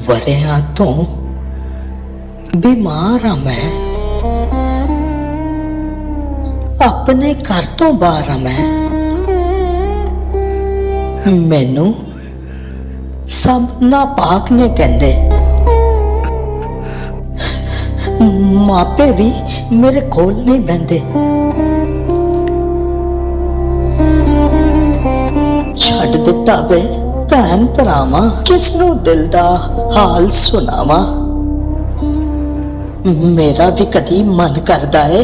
वरियां तो बीमार हाँ मैं, अपने घर तो बाहर हाँ मैं। मैनू सब नापाक ने कहंदे, मापे भी मेरे कोल नहीं बहंदे। छड्ड दिता वे भैन भरावां, किसनू दिल दा हाल सुनावां। मेरा भी कदी मन करदा है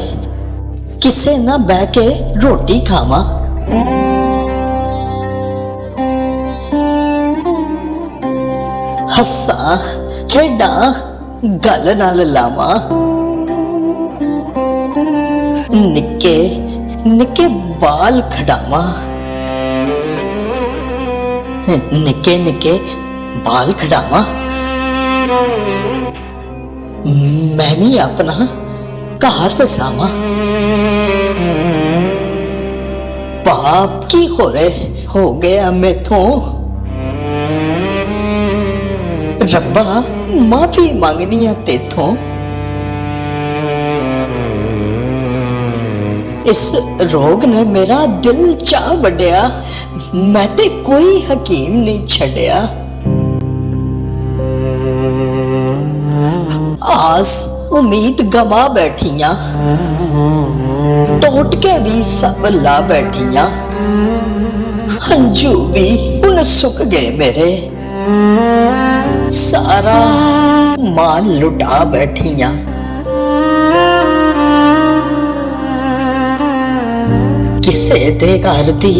किसे ना बह के रोटी खावां। हस्सां खेडां गल नाल लावां, निक्के निक्के बाल खड़ावां, निक्के निक्के बाल खड़ावां। मैं भी अपना घर वसावां। पाप की खोरे हो गया मैथों, रब्बा माफी मांगनी है तेथों। इस रोग ने मेरा दिल चा वड्या, मैं ते कोई हकीम नहीं छड़िया। आस उम्मीद गवा बैठियां, टोट के भी सब ला बैठियां। हंजू भी उन सुक गए मेरे, सारा मान लुटा बैठियां। किसे दे घर दी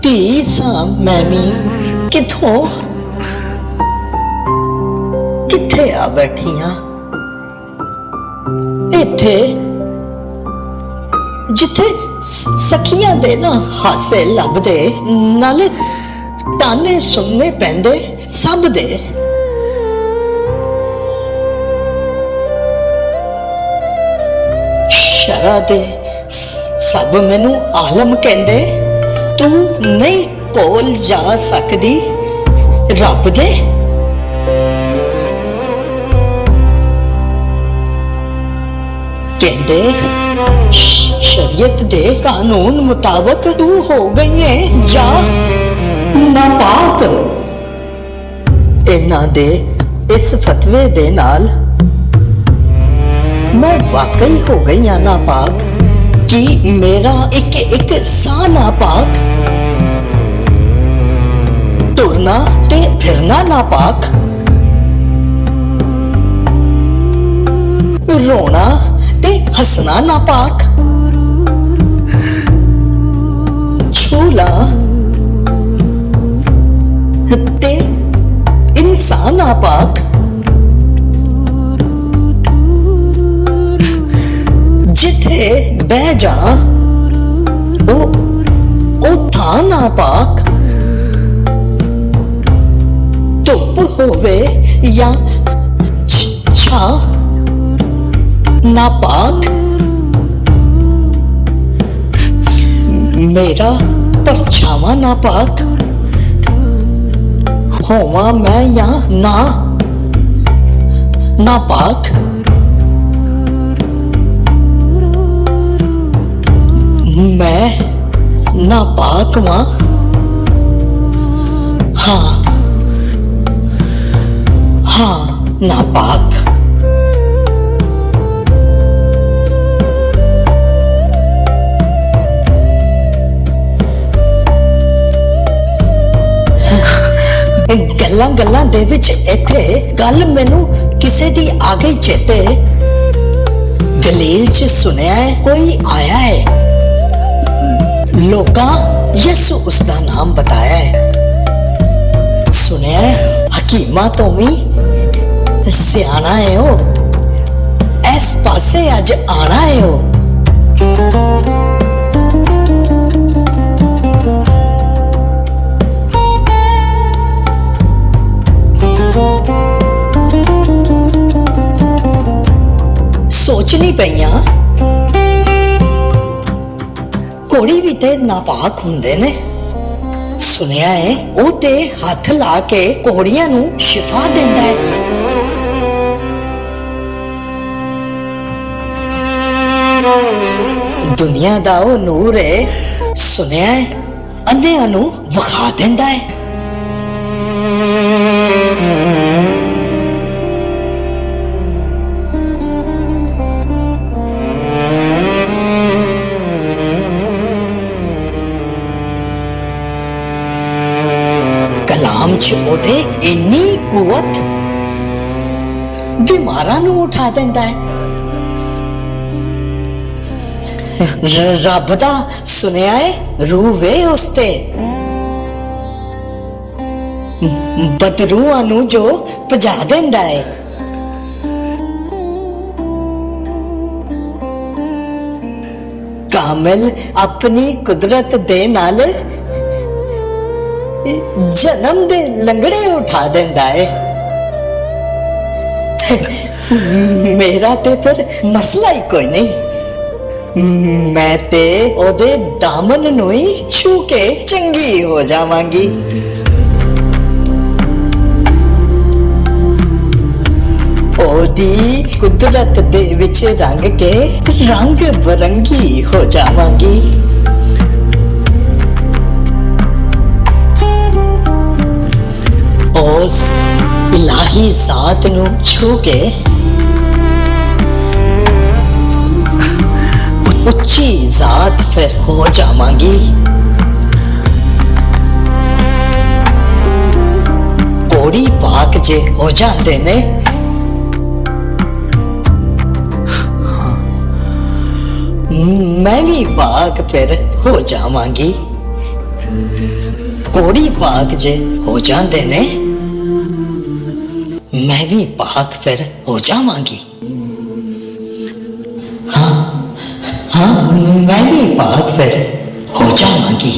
धी सां मैं भी, किथों किथे आ बैठियां। इथे जिथे सखियां दे ना हासे लभदे, नाले ताने सुनने पैंदे सब दे। शरा दे सब मैनू आलम कहंदे, तू नहीं कोल जा सकदी रब दे। कहंदे शरीयत दे कानून मुताबिक तू हो गई है जा नापाक। इन्हां दे इस फतवे दे नाल मैं वाकई हो गई हाँ नापाक, कि मेरा एक एक सा नापाक, टुरना ते फिरना नापाक, रोना ते हंसना नापाक, छूला ते इंसान नापाक, जिथे बह जा ओ था नापाक। धुप होवे या छा नापाक, मेरा परछावा नापाक, होवा मैं या ना नापाक। मैं नापाक वां, हाँ हाँ नापाक। गल्लां गल्लां दे विच इत्थे गल मैनू किसे दी आ गई चेते। गलील च सुनिया है कोई आया है, लोकां यसु उसका नाम बताया है। सुनिया है हकीमा तो भी सियाना है हो, इस पासे अज आना है हो। सोचनी पईयां कोड़ी भी ते नापाक हुंदे ने, सुनिया है वो ते हाथ ला के घोड़ियां नू शिफा देंदा है। दुनिया दा वो नूर है, सुनिया है अन्नियां नू विखा देंदा है। कलाम च ओदे इन्नी कुवत बीमारां नू उठा देंदा है। रब दा सुनिया है रूह वे उसते बदरूआं नू जो भजा देंदा है। कामिल अपनी कुदरत दे नाल जन्म दे लंगड़े उठा देंदा है। मेरा ते फिर मसला ही कोई नहीं, मैं ते ओदे दामन नू ही छू के चंगी हो जावांगी। ओदी कुदरत दे विच रंग के रंग बरंगी हो जावांगी। उस इलाही जात नू छू के उच्ची जात फिर हो जावांगी। कोड़ी पाक जे हो जाते ने मैं भी पाक फिर हो जावांगी। कोड़ी पाक जे हो जाते ने मैं भी पाक फिर हो जावांगी। हाँ हाँ मैं भी पाक फिर हो जावांगी।